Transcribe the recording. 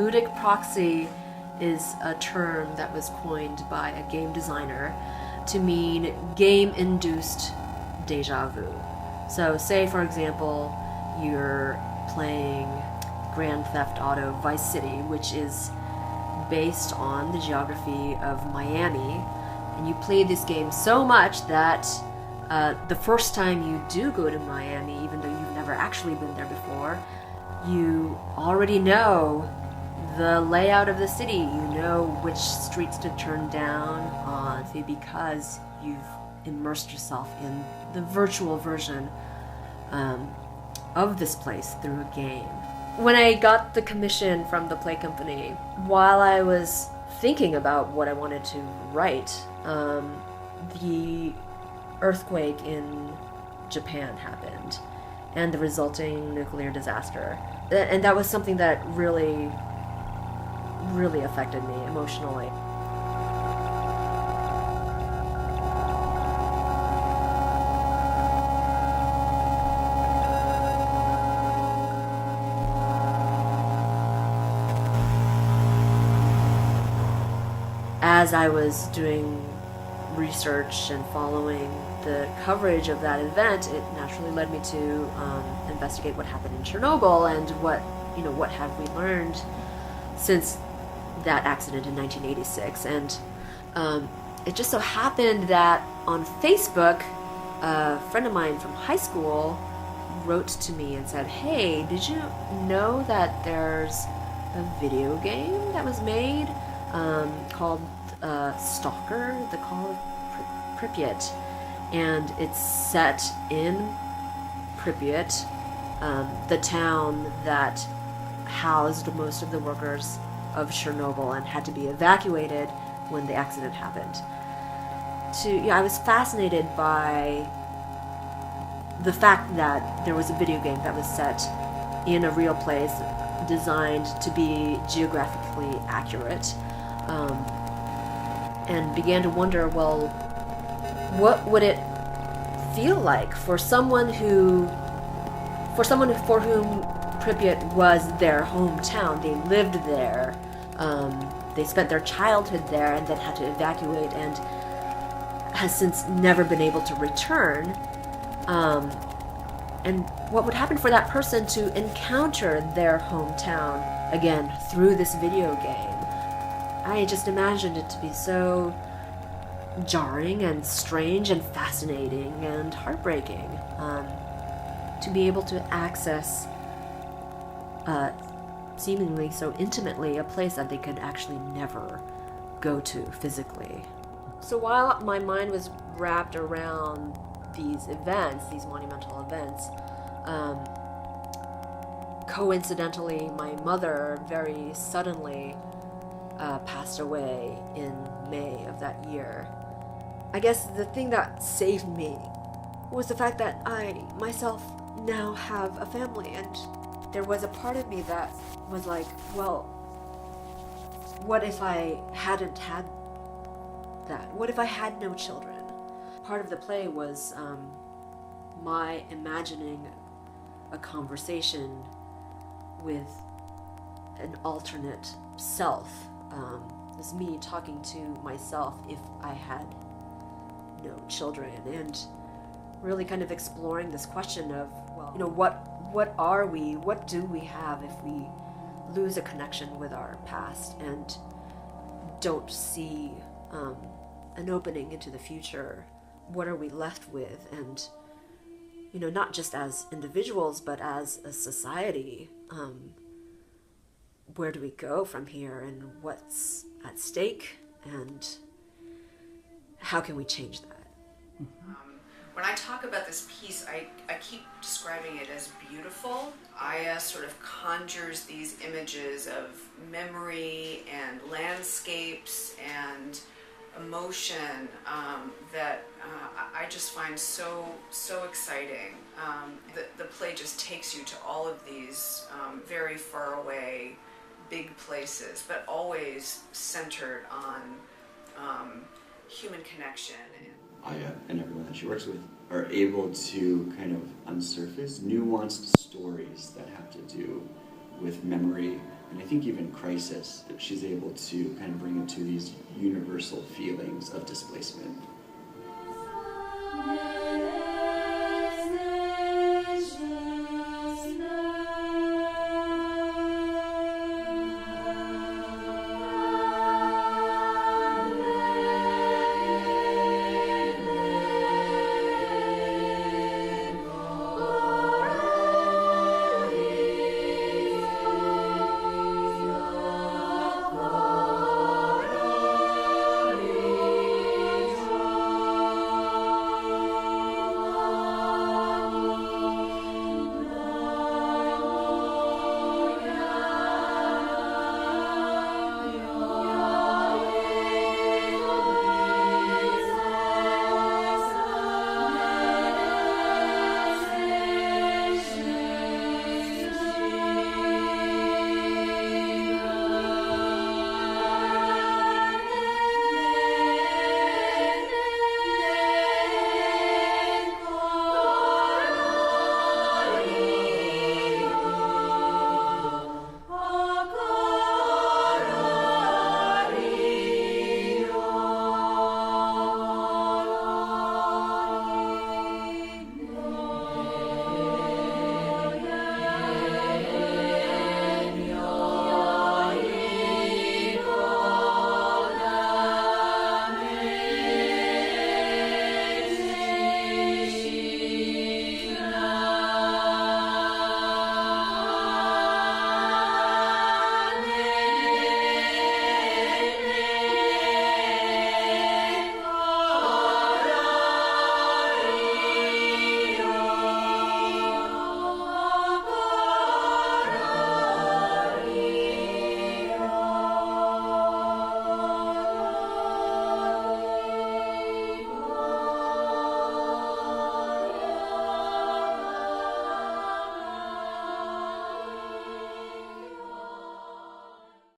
Ludic Proxy is a term that was coined by a game designer to mean game-induced deja vu. So say, for example, you're playing Grand Theft Auto Vice City, which is based on the geography of Miami, and you play this game so much that the first time you do go to Miami, even though you've never actually been there before, you already know the layout of the city. You know which streets to turn down onto because you've immersed yourself in the virtual version of this place through a game. When I got the commission from the play company, while I was thinking about what I wanted to write, the earthquake in Japan happened and the resulting nuclear disaster. And that was something that really affected me emotionally. As I was doing research and following the coverage of that event, it naturally led me to investigate what happened in Chernobyl and what have we learned since that accident in 1986. And it just so happened that on Facebook, a friend of mine from high school wrote to me and said, "Hey, did you know that there's a video game that was made called Stalker, the Call of Pripyat, and it's set in Pripyat, the town that housed most of the workers of Chernobyl and had to be evacuated when the accident happened." I was fascinated by the fact that there was a video game that was set in a real place, designed to be geographically accurate, and began to wonder, well, what would it feel like for someone for whom Pripyat was their hometown? They lived there, they spent their childhood there, and then had to evacuate and has since never been able to return. And what would happen for that person to encounter their hometown again through this video game? I just imagined it to be so jarring and strange and fascinating and heartbreaking to be able to access seemingly so intimately a place that they could actually never go to physically. So while my mind was wrapped around these events, these monumental events, coincidentally, my mother very suddenly passed away in May of that year. I guess the thing that saved me was the fact that I myself now have a family, and there was a part of me that was like, well, what if I hadn't had that? What if I had no children? Part of the play was my imagining a conversation with an alternate self. It was me talking to myself if I had no children, and really kind of exploring this question of, well, what are we? What do we have if we lose a connection with our past and don't see an opening into the future? What are we left with? And not just as individuals, but as a society, where do we go from here, and what's at stake, and how can we change that? When I talk about this piece, I keep describing it as beautiful. Aya sort of conjures these images of memory and landscapes and emotion that I just find so exciting. The play just takes you to all of these very far away, big places, but always centered on human connection. Aya and everyone that she works with are able to kind of unsurface nuanced stories that have to do with memory, and I think even crisis, that she's able to kind of bring it to these universal feelings of displacement.